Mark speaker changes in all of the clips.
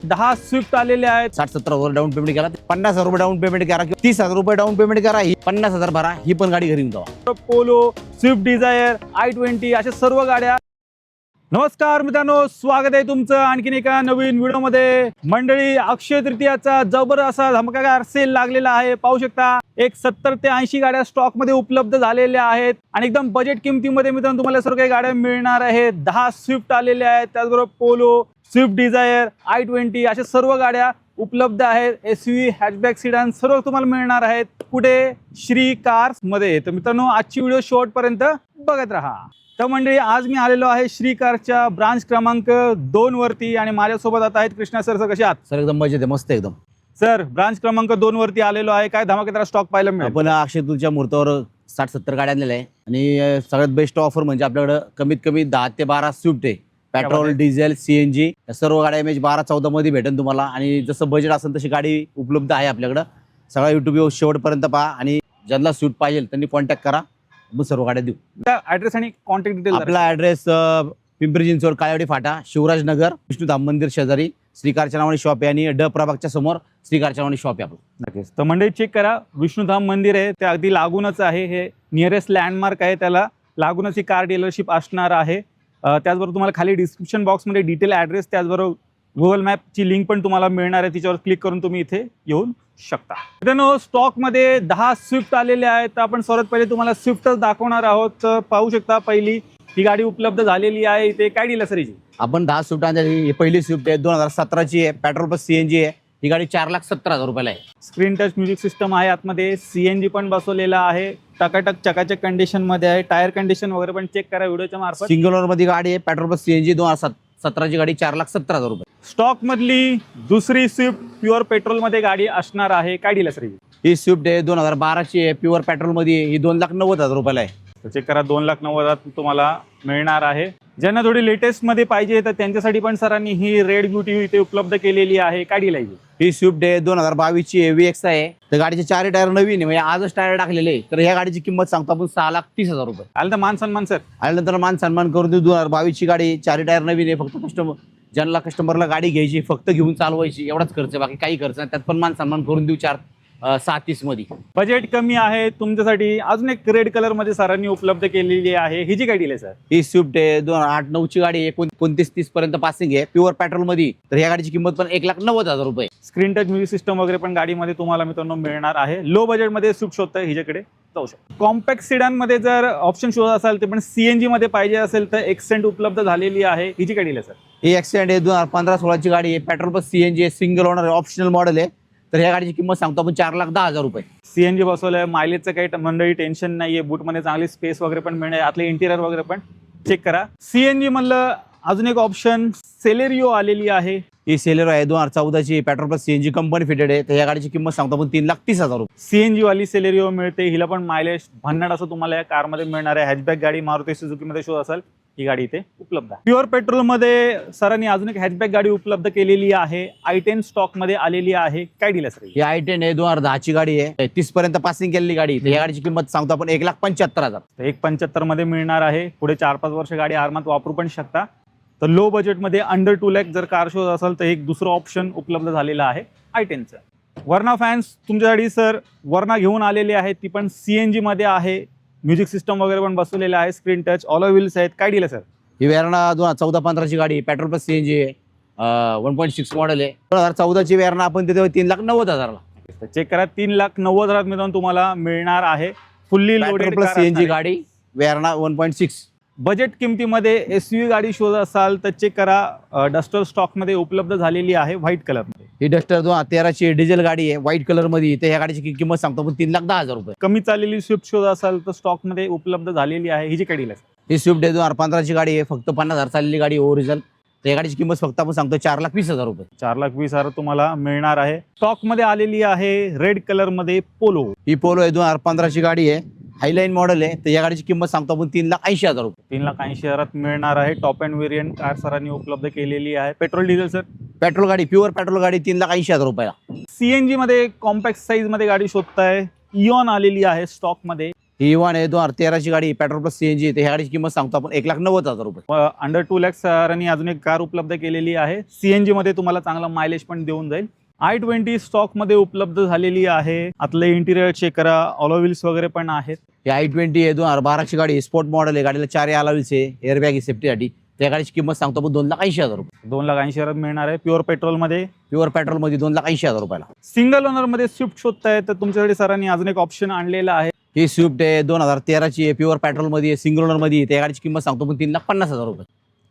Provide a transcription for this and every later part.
Speaker 1: 10 Swift आलेले आहेत.
Speaker 2: 60-70 down payment करा, 50,000 रुपये डाऊन पेमेंट करा किंवा 30,000 रुपये डाऊन पेमेंट करा, ही 50,000 भरा, ही पण गाडी घरी येऊन जावा.
Speaker 1: पोलो, स्विफ्ट डिझायर, i20 अशा सर्व गाड्या. नमस्कार मित्रांनो, स्वागत आहे तुमचं आणखीन एका नवीन व्हिडिओमध्ये. मंडळी, अक्षय तृतीयाचा जबर असा धमाकेदार सेल लागलेला आहे. पाहू शकता, एक 70 ते 80 गाड्या स्टॉक मध्ये उपलब्ध झालेल्या आहेत आणि एकदम बजेट किमतीमध्ये मित्रांनो तुम्हाला सर्व काही गाड्या मिळणार आहेत. 10 स्विफ्ट आलेल्या आहेत, त्याचबरोबर पोलो, स्विफ्ट डिझायर, i20 अशा सर्व गाड्या उपलब्ध आहेत. एसयूव्ही, हॅचबॅक, सिडान सर्व तुम्हाला मिळणार आहेत. कुठे? श्री कार्स मध्ये. तर मित्रांनो, आजची व्हिडिओ शेवटपर्यंत बघत राहा. तर मंडळी, आज मी आलेलो आहे श्री कारच्या ब्रांच क्रमांक 2 वरती आणि माझ्यासोबत आता आहेत कृष्णा सर. कसे आहात
Speaker 2: सर? एकदम मजेत आहे, मस्त एकदम.
Speaker 1: सर, ब्रांच क्रमांक 2 वरती आलेलो आहे. काय धमाकेदार स्टॉक पाहायला मिळेल?
Speaker 2: आपण अक्षय तृतीया मुहूर्तावर 60-70 गाड्या आणलेल्या आहे आणि सगळ्यात बेस्ट ऑफर म्हणजे आपल्याकडे कमीत कमी 10 ते 12 स्विफ्ट आहे. पेट्रोल, डिझेल, सीएनजी सर्व गाड्या इमेज 12-14 मध्ये भेटेल तुम्हाला आणि जसं बजेट असेल तशी गाडी उपलब्ध आहे आपल्याकडं. सगळा युट्यूब शेवटपर्यंत पहा आणि ज्यांना स्विफ्ट पाहिजे त्यांनी कॉन्टॅक्ट करा, मग सर्व गाड्या देऊ.
Speaker 1: ऍड्रेस आणि कॉन्टॅक्ट डिटेल.
Speaker 2: आपला ऍड्रेस पिंपरी चिंचवड, काळेवाडी फाटा, शिवराजनगर, विष्णुधाम मंदिर शेजारी श्रीकारच्या नावाने शॉप आहे आणि ड प्रभागच्या समोर श्रीकारच्या नावाने शॉप आहे आपलं.
Speaker 1: नक्कीच. तर मंडळी, चेक करा, विष्णुधाम मंदिर आहे ते अगदी लागूनच आहे. हे नियरेस्ट लँडमार्क आहे, त्याला लागूनच ही कार डीलरशिप असणार आहे. त्याचबरोबर तुम्हाला खाली डिस्क्रिप्शन बॉक्समध्ये डिटेल ॲड्रेस, त्याचबरोबर गुगल मॅपची लिंक पण तुम्हाला मिळणार आहे. तिच्यावर क्लिक करून तुम्ही इथे येऊन शकता. मित्रांनो, स्टॉकमध्ये 10 स्विफ्ट आलेले आहेत. तर आपण सर्वात पहिले तुम्हाला स्विफ्टच दाखवणार आहोत. तर पाहू शकता, पहिली ही गाडी उपलब्ध झालेली आहे. इथे काय डील आहे सर हिची?
Speaker 2: आपण 10 स्विफ्ट आणली. ही पहिली स्विफ्ट आहे, 2017ची आहे, पेट्रोल प्लस सीएनजी आहे. ही गाडी 4,70,000 रुपयाला आहे.
Speaker 1: स्क्रीन टच म्युझिक सिस्टम आहे आतमध्ये, सीएनजी पण बसवलेला आहे, टकाटक चकाचक कंडिशन मध्ये आहे. टायर कंडिशन वगैरे पण चेक करा व्हिडिओच्या मार्फत.
Speaker 2: सिंगल ओनर मध्ये गाडी आहे, पेट्रोल प्लस सीएनजी, 2017ची गाडी, 4,70,000 रुपये.
Speaker 1: स्टॉक मधली दुसरी स्विफ्ट प्युअर पेट्रोल मध्ये गाडी असणार आहे. काय डील आहे सर?
Speaker 2: ही स्विफ्ट आहे, 2012ची आहे, प्युअर पेट्रोल मध्ये. ही 2,90,000 रुपयाला आहे.
Speaker 1: चेक करा, 2,90,000 तुम्हाला मिळणार आहे. ज्यांना थोडी लेटेस्ट मध्ये पाहिजे तर त्यांच्यासाठी पण सरांनी ही रेड ब्युटी इथे उपलब्ध केलेली आहे. काय डील आहे?
Speaker 2: ही स्विफ्ट आहे, 2022ची आहे, VX आहे. तर गाडीचे 4 टायर नवीन आहे, म्हणजे आजच टायर टाकलेले. तर ह्या गाडीची किंमत सांगतो आपण 6,30,000 रुपये.
Speaker 1: आलं तर मान सन्मान सर.
Speaker 2: आल्यानंतर मान सन्मान करून देऊ. 2022ची गाडी, 4 टायर नवीन आहे. फक्त ज्यांना कस्टमरला गाडी घ्यायची, फक्त घेऊन चालवायची, एवढाच खर्च, बाकी काही खर्च नाही. त्यात पण मान सन्मान करून देऊ. 4,30 मध्ये.
Speaker 1: बजेट कमी आहे तुमच्यासाठी अजून एक रेड कलर मध्ये सरांनी उपलब्ध केलेली आहे. ही जी गाडी आहे सर?
Speaker 2: ही स्विफ्ट आहे, 2008-9ची गाडी आहे, 29-30 पर्यंत पासिंग आहे, प्युअर पेट्रोल मध्ये. तर ह्या गाडीची किंमत पण 1,90,000 रुपये.
Speaker 1: स्क्रीन टच म्युझिक सिस्टम वगैरे पण गाडीमध्ये तुम्हाला मित्रांनो मिळणार आहे. लो बजेटमध्ये स्विफ्ट शोधता हिच्याकडे जाऊ शकतो. कॉम्पॅक्ट सिडान मध्ये जर ऑप्शन शोधत असाल ते पण सीएनजी मध्ये पाहिजे असेल तर एक्सेंट उपलब्ध झालेली आहे. हिची गाडी आहे सर?
Speaker 2: ही एक्सेंट आहे, 2015-16ची गाडी आहे, पेट्रोल प्लस सीएनजी आहे, सिंगल ओनर ऑप्शनल मॉडेल आहे. तर ह्या गाडीची किंमत सांगतो आपण 4,10,000 रुपये.
Speaker 1: सीएनजी बसवलंय, मायलेजचं काही मंडळी टेन्शन नाहीये. बूटमध्ये चांगली स्पेस वगैरे पण मिळणार, आतले इंटिरियर वगैरे पण चेक करा. सीएनजी मधलं अजून एक ऑप्शन सेलेरिओ आलेली आहे.
Speaker 2: ही सेलेरो आहे, 2014ची, petrol plus CNG company fitted आहे. तर ह्या गाडीची किंमत सांगतो आपण 3,30,000 रुपये.
Speaker 1: सीएनजी वाली सेलेरिओ मिळते. हिला पण मायलेज भन्नाट असं तुम्हाला या कारमध्ये मिळणार आहे. हॅचबॅक गाडी, मारुती सुझुकी मध्ये शोध असेल ही गाडी इथे उपलब्ध आहे. प्युअर पेट्रोल मध्ये सरांनी अजून एक हॅचबॅक गाडी उपलब्ध केलेली आहे. i10 स्टॉक मध्ये आलेली आहे. काय डील आहे सर?
Speaker 2: ही i10 आहे, 2010ची गाडी आहे, 30 पर्यंत पासिंग केलेली गाडी. तर ह्या गाडीची किंमत सांगतो आपण 1,75,000.
Speaker 1: 1,75,000 मध्ये मिळणार आहे. पुढे 4-5 वर्ष गाडी आरामात वापरू पण शकता. तर लो बजेटमध्ये अंडर 2 लाख जर कार शोध असेल तर एक दुसरं ऑप्शन उपलब्ध झालेलं आहे i10चं. वर्ना फॅन्स तुमच्यासाठी सर वर्ना घेऊन आलेली आहे. ती पण सीएनजी मध्ये आहे. म्युझिक सिस्टम वगैरे पण बसवलेलं आहे. स्क्रीन टच, ऑल व्हील्स आहेत. काय डील आहे सर?
Speaker 2: ही वेरणा 2014-15ची गाडी, पेट्रोल प्लस सीएनजी आहे, 1.6 मॉडेल आहे. 2014ची वेरणा आपण तिथे 3,90,000ला.
Speaker 1: चेक करा, 3,90,000 मिळून तुम्हाला मिळणार आहे. फुल्ली लोडेड
Speaker 2: प्लस सीएनजी गाडी, वेरणा 1.6.
Speaker 1: बजेट किमतीमध्ये एसयूव्ही गाडी शोधत असाल तर चेक करा. डस्टर स्टॉक मध्ये उपलब्ध झालेली आहे, व्हाईट कलर मध्ये.
Speaker 2: ही डस्टर 2013ची डिझेल गाडी आहे, व्हाईट कलर मध्ये. तर ह्या गाडीची किंमत सांगतो आपण 3,10,000 रुपये.
Speaker 1: कमी चाललेली स्विफ्ट शोधत असाल तर स्टॉक मध्ये उपलब्ध झालेली आहे. हिची काय डील आहे?
Speaker 2: ही स्विफ्ट आहे, 2015ची गाडी आहे, फक्त 50,000 चाललेली गाडी ओरिजिनल. तर या गाडीची किंमत फक्त आपण सांगतो 4,20,000 रुपये.
Speaker 1: 4,20,000 तुम्हाला मिळणार आहे. स्टॉक मध्ये आलेली आहे रेड कलर मध्ये पोलो.
Speaker 2: ही पोलो आहे, 2015ची गाडी आहे, हायलाईन मॉडेल आहे. तर या गाडीची किंमत सांगतो आपण 3,80,000 रुपये.
Speaker 1: 3,80,000 मिळणार आहे. टॉप अँड व्हेरियंट कार सरांनी उपलब्ध केलेली आहे. Petrol diesel sir?
Speaker 2: पेट्रोल गाडी, प्युअर पेट्रोल गाडी, 3,80,000 रुपयाला.
Speaker 1: सीएनजी मध्ये कॉम्पॅक्ट साईज मध्ये गाडी शोधताय. इऑन आलेली आहे स्टॉक मध्ये.
Speaker 2: ही इव्हॉन आहे 2013ची गाडी, पेट्रोल प्लस सीएनजी आहे. ह्या गाडीची किंमत सांगतो आपण 1,90,000 रुपये.
Speaker 1: अंडर 2 लाख सरांनी अजून एक कार उपलब्ध केलेली आहे. सीएनजी मध्ये तुम्हाला चांगला मायलेज पण देऊन जाईल. i20 स्टॉक मध्ये उपलब्ध झालेली आहे. आतले इंटिरियर चेक करा, ऑलो व्हील्स वगैरे पण आहेत.
Speaker 2: ही i20 आहे 2012ची गाडी, स्पोर्ट मॉडेल आहे. गाडीला 4 अलॉय व्हील्स आहे, एअरबॅग आहे सेफ्टीसाठी. त्या गाडीची किंमत सांगतो आपण 2,80,000 रुपये.
Speaker 1: 2,80,000 मिळणार आहे. प्युअर पेट्रोल मध्ये,
Speaker 2: प्युअर पेट्रोल मध्ये 2,80,000 रुपयाला.
Speaker 1: सिंगल ओनर मध्ये स्विफ्ट शोधताय तर तुमच्यासाठी सरांनी अजून एक ऑप्शन आणलेला आहे.
Speaker 2: ही स्विफ्ट आहे 2013ची आहे, प्युअर पेट्रोल मध्ये आहे, सिंगल ओनर मध्ये आहे. त्या गाडीची किंमत सांगतो पण 3,50,000 रुपये.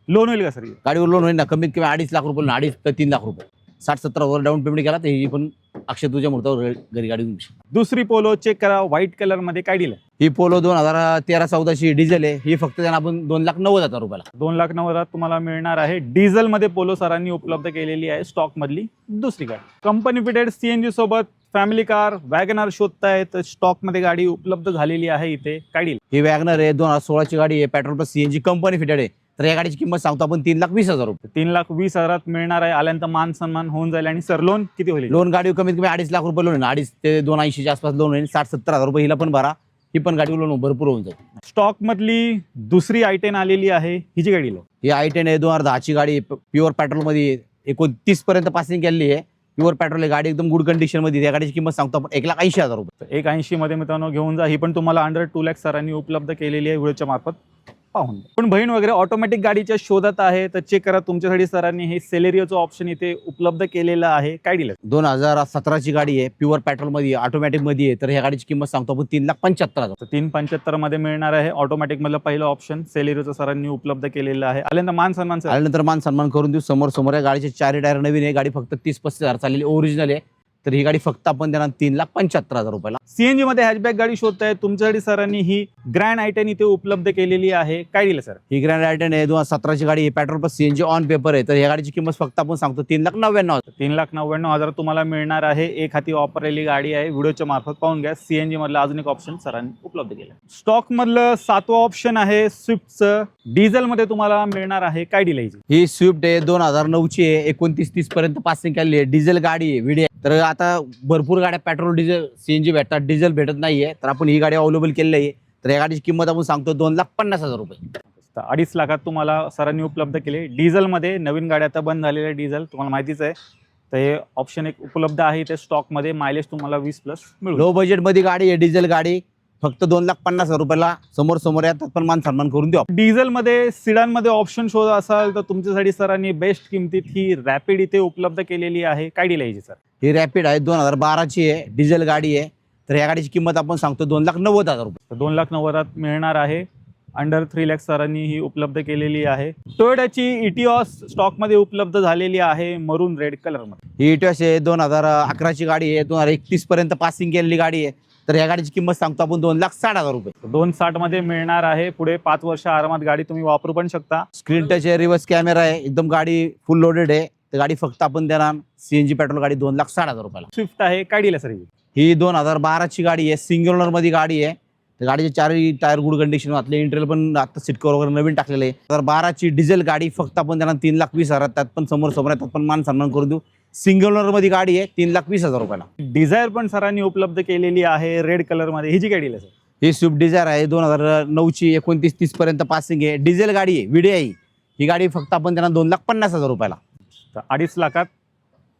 Speaker 1: लोन होईल का सर?
Speaker 2: गाडीवर लोन होईल ना, कमीत कमी 2.5 लाख रुपये, 2.5 ते 3 लाख रुपये. 60-70,000 डाऊन पेमेंट केला तर ही पण अक्षय तुझ्या मुहूर्तावर घरी गाडी घेऊ शकतो.
Speaker 1: दुसरी पोलो चेक करा, व्हाईट कलर मध्ये काय दिलं?
Speaker 2: ही पोलो 2013-14ची डिझेल आहे. ही फक्त त्यांना आपण 2,90,000 रुपयाला.
Speaker 1: 2,90,000 तुम्हाला मिळणार आहे. डिझेल मध्ये पोलो सरांनी उपलब्ध केलेली आहे, स्टॉक मधली दुसरी गाडी. कंपनी फिटेड सीएनजी सोबत फॅमिली कार वॅगनर शोधताय तर स्टॉक मध्ये गाडी उपलब्ध झालेली आहे. इथे काय डील?
Speaker 2: ही वॅगनर आहे 2016ची गाडी आहे, petrol plus CNG company fitted आहे. तर या गाडीची किंमत सांगतो आपण 3,20,000 रुपये.
Speaker 1: 3,20,000 मिळणार आहे. आल्यानंतर मान सन्मान होऊन जाईल. आणि सर लोन किती होईल?
Speaker 2: लोन गाडी कमीत कमी 2.5 लाख रुपये लोन आहे. 2.5 ते 2,80,000 आसपास लोन होईल. 60-70,000 रुपये हिला पण भरा, ही पण गाडी लोन भरपूर होऊन जाईल.
Speaker 1: स्टॉक मधली दुसरी i10 आलेली आहे. हिची गाडी लो.
Speaker 2: ही i10 आहे 2010ची गाडी, प्युअर पेट्रोल मध्ये 29 पर्यंत पासिंग केलेली आहे. प्युअर पेट्रोल आहे, गाडी एकदम गुड कंडिशन मध्ये. या गाडीची किंमत सांगतो आपण 1,80,000 रुपये.
Speaker 1: 1,80,000 मध्ये मित्रांनो घेऊन जा. ही पण तुम्हाला अंडर 2 लाख सरांनी उपलब्ध केलेली आहे व्हिडिओच्या मार्फत पाहून. पण बहीण वगैरे ऑटोमॅटिक गाडीच्या शोधात आहे तर चेक करा, तुमच्यासाठी सरांनी हे सेलेरियोचं ऑप्शन इथे उपलब्ध केलेलं आहे. काय दिलं?
Speaker 2: 2017ची गाडी आहे, प्युअर पेट्रोल मध्ये, ऑटोमॅटिक मध्ये आहे. तर ह्या गाडीची किंमत सांगतो आपण 3,75,000.
Speaker 1: 3,75,000 मध्ये मिळणार आहे. ऑटोमॅटिक मधलं पहिलं ऑप्शन सेलेरियोचं सरांनी उपलब्ध केलेलं आहे. आल्यानंतर मान सन्मान सर.
Speaker 2: आल्यानंतर मान सन्मान करून देऊ. समोर आहे. गाडीचे 4 टायर नवीन आहे. गाडी फक्त 30-35,000 चाललेली ओरिजिनल आहे. तर ही गाडी फक्त आपण देणार 3,75,000 रुपयाला.
Speaker 1: सीएनजी मध्ये हॅचबॅक गाडी शोधताय तुमच्यासाठी सरांनी ही ग्रँड i10 इथे उपलब्ध केलेली आहे. काय दिलं सर?
Speaker 2: ही ग्रँड i10 आहे 2017ची गाडी आहे, petrol plus CNG on paper आहे. तर या गाडीची किंमत फक्त आपण सांगतो 3,99,000.
Speaker 1: 3,99,000 तुम्हाला मिळणार आहे. एक हाती वापरलेली गाडी आहे. व्हिडिओच्या मार्फत पाहून घ्या. सीएनजी मधलं अजून एक ऑप्शन सरांनी उपलब्ध केलं. स्टॉक मधलं 7वं ऑप्शन आहे स्विफ्टचं. डिझेल मध्ये तुम्हाला मिळणार आहे. काय दिलं?
Speaker 2: ही स्विफ्ट आहे 2009ची आहे, 29-30 पर्यंत पासिंग केलेली आहे. डिझेल गाडी आहे, व्हिडिओ. तर आता भरपूर गाड्या पेट्रोल डिझेल सीएनजी भेटतात, डिझेल भेटत नाहीये. तर आपण ही गाडी अवेलेबल केलेली आहे. तर या गाडीची किंमत आपण सांगतो 2,50,000 रुपये.
Speaker 1: 2.5 लाखात तुम्हाला सरांनी उपलब्ध केले. डिझेल मध्ये नवीन गाड्या आता बंद झालेल्या डिझेल तुम्हाला माहितीच आहे. तर हे ऑप्शन एक उपलब्ध आहे इथे स्टॉक मध्ये. मायलेज तुम्हाला 20+ मिळू.
Speaker 2: लो बजेट मध्ये गाडी आहे, डिझेल गाडी फक्त 2,50,000 रुपयाला. समोर यात पण मान सन्मान करून देऊ.
Speaker 1: डिझेल मध्ये सिडान मध्ये ऑप्शन शोधा असाल तर तुमच्यासाठी सरांनी बेस्ट किमतीत ही रॅपिड इथे उपलब्ध केलेली आहे. काय डील आहे सर?
Speaker 2: ही रॅपिड आहे 2012ची आहे, डिझेल गाडी आहे. तर या गाडीची किंमत आपण सांगतो 2,90,000 रुपये.
Speaker 1: 2,90,000 मिळणार आहे. अंडर 3 लाख सरांनी ही उपलब्ध केलेली आहे. टोयोटाची इटिओस स्टॉक मध्ये उपलब्ध झालेली आहे, मरून रेड कलर मध्ये.
Speaker 2: ही इटिओस आहे 2011ची गाडी आहे, 2031 पर्यंत पासिंग केलेली गाडी आहे. तर या गाडीची किंमत सांगतो आपण 2,60,000 रुपये.
Speaker 1: 2,60 मध्ये मिळणार आहे. पुढे 5 वर्ष आरामात गाडी तुम्ही वापरू पण शकता.
Speaker 2: स्क्रीन टच आहे, रिव्हर्स कॅमेरा आहे, एकदम गाडी फुल लोडेड आहे. तर गाडी फक्त आपण देणार सीएनजी पेट्रोल गाडी 2,60,000 रुपयाला.
Speaker 1: स्विफ्ट आहे. काय डील आहे सर?
Speaker 2: ही 2012ची गाडी आहे, सिंगल ओनर मध्ये गाडी आहे. तर गाडीचे 4 टायर गुड कंडिशन, आतले इंटेरियर पण आता सीट कव्हर वगैरे नवीन टाकलेले आहे. 2012ची डिझेल गाडी फक्त आपण देणार 3,20,000. त्यात पण समोर त्यात पण मान सन्मान करून देऊ. सिंगल ओनर मध्ये गाडी आहे 3,20,000 रुपयाला.
Speaker 1: डिझायर पण सरांनी उपलब्ध केलेली आहे रेड कलर मध्ये. हिची काय डील आहे सर?
Speaker 2: ही स्विफ्ट डिझायर आहे 2009ची, 29-30 पर्यंत पासिंग आहे, डिझेल गाडी आहे, व्हिडिओ आहे. ही गाडी फक्त आपण देणार 2,50,000 रुपयाला.
Speaker 1: 2.5 लाखात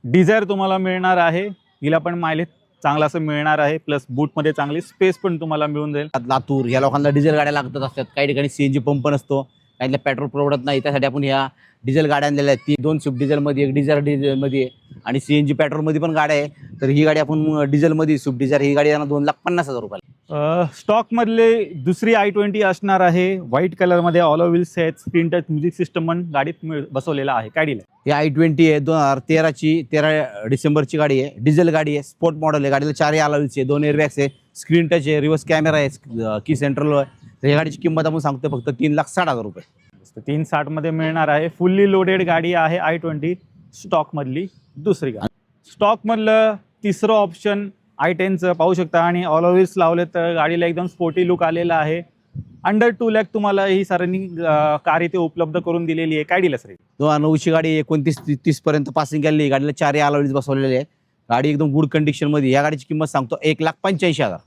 Speaker 1: डिझायर तुम्हाला मिळणार आहे. हिला पण मायलेज चांगला असं मिळणार आहे. प्लस बूटमध्ये चांगली स्पेस पण तुम्हाला मिळून जाईल.
Speaker 2: लातूर या लोकांना डिझेल गाड्या लागत असतात. काही ठिकाणी सीएनजी पंप नसतो, काही पेट्रोल परवडत नाही. त्यासाठी आपण ह्या डिझेल गाड्या आणलेल्या आहेत. 2 स्विफ्ट डिझेलमध्ये, 1 डिझायर डिझेलमध्ये आणि सीएनजी पेट्रोलमध्ये पण गाड्या आहे. तर ही गाडी आपण डिझेलमध्ये स्विफ्ट डिझायर ही गाडी यांना 2,50,000 रुपयाला.
Speaker 1: स्टॉक मधले दुसरी i20 असणार आहे. व्हाईट कलर मध्ये ऑलो व्हील्स आहेत. स्क्रीन टच म्युझिक सिस्टम पण गाडीत बसवलेला आहे. काय डील आहे?
Speaker 2: ही i20 आहे 2013ची, 13 डिसेंबरची गाडी आहे, डिझेल गाडी आहे, स्पोर्ट मॉडेल आहे. गाडीला 4 अलॉय व्हील्स आहे, 2 एअरबॅग्स आहे, स्क्रीन टच आहे, रिव्हर्स कॅमेरा आहे, की सेंट्रल आहे. तर या गाडीची किंमत आपण सांगतो फक्त 3,60,000 रुपये.
Speaker 1: 360 मध्ये मिळणार आहे. फुल्ली लोडेड गाडी आहे i20 स्टॉक मधली दुसरी गाडी. स्टॉक मधलं तिसरं ऑप्शन i10चं पाहू शकता. आणि ऑलो व्हील्स लावले तर गाडीला एकदम स्पोर्टी लुक आलेला आहे. अंडर 2 लाख तुम्हाला ही सरांनी कार इथे उपलब्ध करून दिलेली आहे. काय दिलं सर?
Speaker 2: 2009ची गाडी 29-30 पर्यंत पासिंग केलेली. गाडीला 4 अलॉय व्हील्स बसवलेले आहे. गाडी एकदम गुड कंडिशन मध्ये. या गाडीची किंमत सांगतो 1,85,000.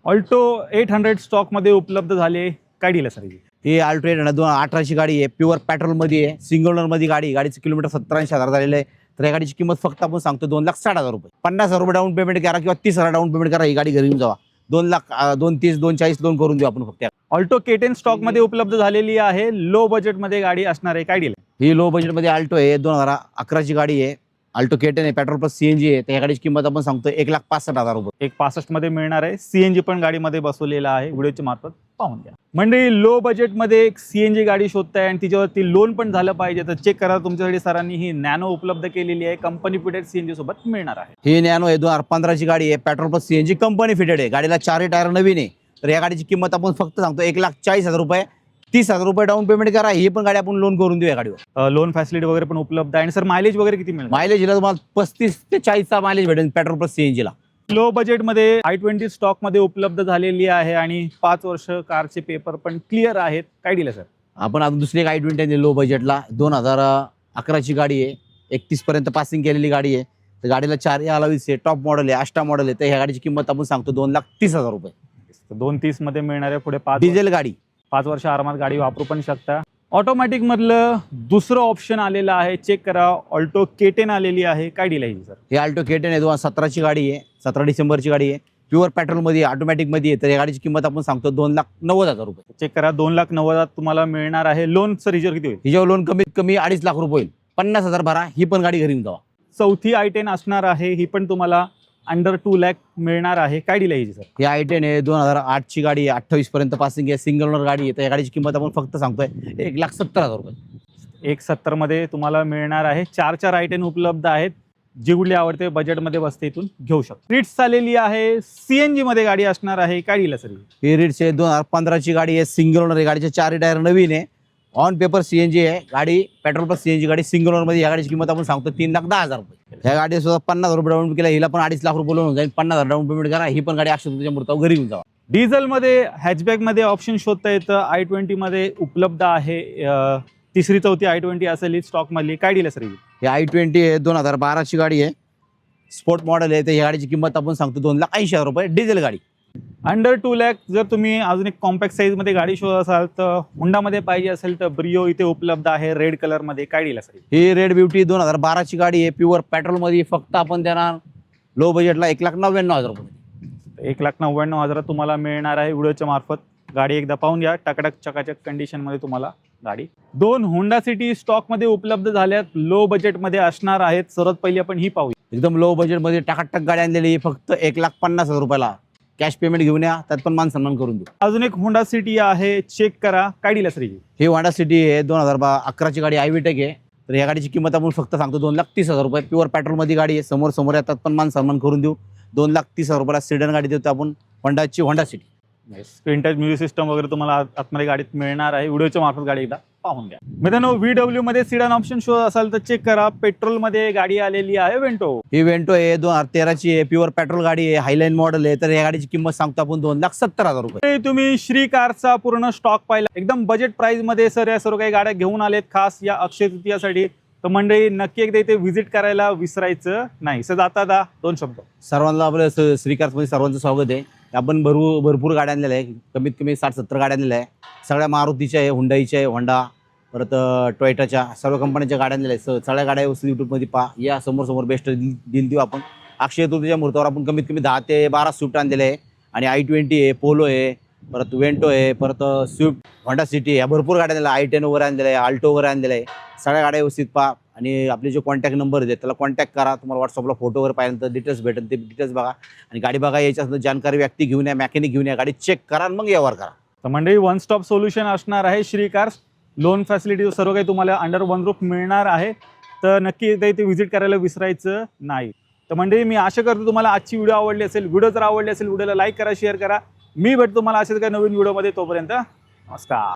Speaker 1: ऑल्टो 800 स्टॉक मध्ये उपलब्ध झाले, काय डील आहे सर?
Speaker 2: ही अल्टो 2018ची गाडी आहे, प्युअर पेट्रोल मध्ये आहे, सिंगल ओनर मध्ये गाडी. गाडीचं किलोमीटर 70-80 हजार झालेलं आहे. तर या गाडीची किंमत फक्त आपण सांगतो 2,60,000 रुपये. 50,000 रुपये डाऊन पेमेंट करा किंवा 30,000 डाऊन पेमेंट करा, ही गाडी घरी येऊन जावा. 2,00,000 2,30,000 2,40,000 लोन करून देऊ आपण फक्त.
Speaker 1: ऑल्टो K10 स्टॉक मध्ये उपलब्ध झालेली आहे, लो बजेट मध्ये गाडी असणार आहे, काय डील आहे?
Speaker 2: ही लो बजेट मध्ये अल्टो आहे, 2011ची गाडी आहे. अल्टो K10 आहे, पेट्रोल प्लस सीएनजी आहे. तर या गाडीची किंमत आपण सांगतो 1,65,000 रुपये.
Speaker 1: 1,65 मध्ये मिळणार आहे. सीएनजी पण गाडीमध्ये बसवलेला आहे, व्हिडिओच्या मार्फत पाहून घ्या. म्हणजे लो बजेट मध्ये एक सीएनजी गाडी शोधताय आणि तिच्यावरती लोन पण झालं पाहिजे तर चेक करा, तुमच्यासाठी सरांनी ही नॅनो उपलब्ध केलेली आहे, कंपनी फिटेड सीएनजी सोबत मिळणार आहे.
Speaker 2: ही नॅनो आहे, 2015ची गाडी आहे, petrol plus CNG company fitted आहे. गाडीला 4 टायर नवीन आहे. तर या गाडीची किंमत आपण फक्त सांगतो 1,40,000 रुपये. 30,000 रुपये डाऊन पेमेंट करा, ही पण गाडी आपण लोन करून देऊ या गाडीवर.
Speaker 1: लोन फॅसिलिटी वगैरे पण उपलब्ध आहे. आणि सर मायलेज वगैरे किती मिळणार?
Speaker 2: मायलेजला तुम्हाला 35 ते 40चा मायलेज भेटेल पेट्रोल प्लस सीएनजी ला.
Speaker 1: लो बजेट मध्ये i20 स्टॉक मध्ये उपलब्ध झालेली आहे आणि 5 वर्ष कारचे पेपर पण क्लिअर आहेत, काय डील आहे सर?
Speaker 2: आपण आता दुसरी एक i20 लो बजेटला 2011ची गाडी आहे, 31 पर्यंत पासिंग केलेली गाडी आहे. तर गाडीला 4 अलावीस आहे, टॉप मॉडेल आहे, अष्टा मॉडेल आहे. तर ह्या गाडीची किंमत आपण सांगतो 2,30,000 रुपये.
Speaker 1: 2,30 मध्ये मिळणार आहे. पुढे 5
Speaker 2: डिझेल गाडी,
Speaker 1: 5 वर्ष आरामात गाडी वापरू पण शकता. ऑटोमॅटिक मधलं दुसरं ऑप्शन आलेलं आहे, चेक करा. ऑल्टो K10 आलेली आहे, काय डील आहे सर?
Speaker 2: ही अल्टो K10 आहे, 2017ची गाडी आहे, 17 डिसेंबरची गाडी आहे, प्युअर पेट्रोल मध्ये ऑटोमॅटिक मध्ये आहे. तर या गाडीची किंमत आपण सांगतो 2,90,000 रुपये.
Speaker 1: चेक करा, 2,90,000 तुम्हाला मिळणार आहे. लोन सर हिच्यावर किती होईल?
Speaker 2: हिच्यावर लोन कमीत कमी 2.5 लाख रुपये होईल. 50,000 भरा, ही पण गाडी घरी येऊन जावा.
Speaker 1: चौथी i10 असणार आहे, ही पण तुम्हाला अंडर 2 लाख मिळणार आहे, काय डील आहे सर?
Speaker 2: ही i10 आहे, 2008ची गाडी आहे, 28 पर्यंत पासिंग आहे, सिंगल ओनर गाडी आहे. तर या गाडीची किंमत आपण फक्त सांगतोय 1,70,000 रुपये.
Speaker 1: 1,70 मध्ये तुम्हाला मिळणार आहे. 4 i10 उपलब्ध आहेत, जी कुठली आवडते बजेटमध्ये बसते इथून घेऊ शकतो. रिट्स आलेली आहे, सीएनजी मध्ये गाडी असणार आहे, काय डील आहे सर?
Speaker 2: ही रिट्स आहे, 2015ची गाडी आहे, सिंगल ओनर आहे. गाडीचे 4 टायर नवीन आहे, ऑन पेपर सीएनजी आहे गाडी, पेट्रोल प्लस सीएनजी गाडी, सिंगल ओनर मध्ये. या गाडीची किंमत आपण सांगतो 3,10,000 रुपये. ह्या गाडी सुद्धा 50,000 रुपये डाऊन केला, हिला पण 2.5 लाख रुपये लोन होऊन जाईल. 50,000 डाऊन पेमेंट करा, ही पण गाडी तुमच्या मूर्तावर घरी येऊन जावा.
Speaker 1: डिझेल मध्ये हॅचबॅक मध्ये ऑप्शन शोधता येतं, i20 मध्ये उपलब्ध आहे. 3री-4थी i20 असेल स्टॉक मधली, काय डील आहे सर?
Speaker 2: ही i20 आहे, 2012ची गाडी आहे, स्पोर्ट मॉडेल आहे. तर ह्या गाडीची किंमत आपण सांगतो 2,80,000 रुपये. डिझेल गाडी,
Speaker 1: अंडर 2 लाख. जर तुम्ही अजून एक कॉम्पॅक्ट साईज मध्ये गाडी शोधत असाल तर हुंडामध्ये पाहिजे असेल तर ब्रिओ इथे उपलब्ध आहे, रेड कलर मध्ये, काय डील आहे सर?
Speaker 2: ही रेड ब्युटी 2012ची गाडी आहे, प्युअर पेट्रोल मध्ये. फक्त आपण देणार लो बजेटला 1,99,000 रुपये.
Speaker 1: 1,99,000 तुम्हाला मिळणार आहे व्हिडिओच्या मार्फत. गाडी एकदा पाहून घ्या, टकटक चकाचक कंडिशन मध्ये तुम्हाला गाडी. 2 होंडा सिटी स्टॉक मध्ये उपलब्ध झाल्यात, लो बजेट मध्ये असणार आहेत. सर्वात पहिली आपण ही पाहूया.
Speaker 2: एकदम लो बजेट मध्ये टाकाटक गाडी आणलेली, फक्त 1,50,000 रुपयाला. कॅश पेमेंट घेऊन या, त्यात पण मान सन्मान करून देऊ.
Speaker 1: अजून एक होंडा सिटी आहे, चेक करा, काय डील आहे सर?
Speaker 2: ही होंडा सिटी आहे, 2011ची गाडी, आयव्हीटेक आहे. तर या गाडीची किंमत आपण फक्त सांगतो 2,30,000 रुपये. प्युअर पेट्रोल मध्ये गाडी आहे, समोर समोर येतात पण मान सन्मान करून देऊ. 2,30,000 रुपयाला सिडन गाडी देतो आपण, होंडाची Honda city.
Speaker 1: Screen touch music system वगैरे तुम्हाला आतमध्ये गाडीत मिळणार आहे. व्हिडिओच्या मार्फत गाडी एकदा पाहून घ्या. मित्रांनो, VW मध्ये सिडन ऑप्शन शोध असाल तर चेक करा. पेट्रोल मध्ये गाडी आलेली आहे, वेंटो.
Speaker 2: ही वेंटो आहे, 2013ची आहे, प्युअर पेट्रोल गाडी आहे, हायलाईन मॉडेल आहे. तर या गाडीची किंमत सांगतो आपण 2,70,000 रुपये.
Speaker 1: तुम्ही श्री कारचा पूर्ण स्टॉक पाहिला, एकदम बजेट प्राइस मध्ये सर या सर्व काही गाड्या घेऊन आलेत खास या अक्षय तृतीयासाठी. तर मंडळी नक्की एकदा इथे व्हिजिट करायला विसरायचं नाही. सर आता 2 शब्द.
Speaker 2: सर्वांना आपलं श्रीकार्समध्ये सर्वांचं स्वागत आहे. आपण भरपूर गाड्या आणलेल्या आहे, कमीत कमी 60-70 गाड्या आणलेल्या आहे. सगळ्या मारुतीच्या आहे, हुंडाईच्या आहे, होंडा, परत टोयोटाच्या, सर्व कंपन्यांच्या गाड्या आणलेल्या आहेत. सगळ्या गाड्या यूट्यूबमध्ये पहा. या समोर बेस्ट डील देऊ आपण. अक्षय तृतीयाच्या मुहूर्तावर आपण कमीत कमी 10 ते 12 स्विफ्ट आणलेले आहे. आणि i20 आहे, पोलो आहे, परत वेंटो आहे, परत स्विफ्ट, होंडा सिटी, या भरपूर गाड्या आणलेल्या आहे. i10 वगैरे आणलेलं आहे, आल्टो वगैरे आणलेलं आहे. सगळ्या गाड्या व्यवस्थित पहा. आणि आपले जे कॉन्टॅक्ट नंबर आहेत त्याला कॉन्टॅक्ट करा. तुम्हाला व्हॉट्सअपला फोटो वगैरे पाहिल्यानंतर डिटेल्स भेटेल, ते डिटेल्स बघा. आणि गाडी बघा, याच्यात जानकारी व्यक्ती घेऊन या, मेकॅनिक घेऊन या, गाडी चेक करा आणि मग व्यवहार करा.
Speaker 1: तर मंडळी, 1 स्टॉप सोल्युशन असणार आहे श्री कार्स. लोन फॅसिलिटी सर्व काही तुम्हाला अंडर 1 रूफ मिळणार आहे. तर नक्की एकदा इथे व्हिजिट करायला विसरायचं नाही. तर मंडळी, मी आशा करतो तुम्हाला आजची व्हिडिओ आवडली असेल. व्हिडिओ जर आवडली असेल, व्हिडिओला लाईक करा, शेअर करा. मी भेटतो तुम्हाला असेच काही नवीन व्हिडिओमध्ये. तोपर्यंत नमस्कार.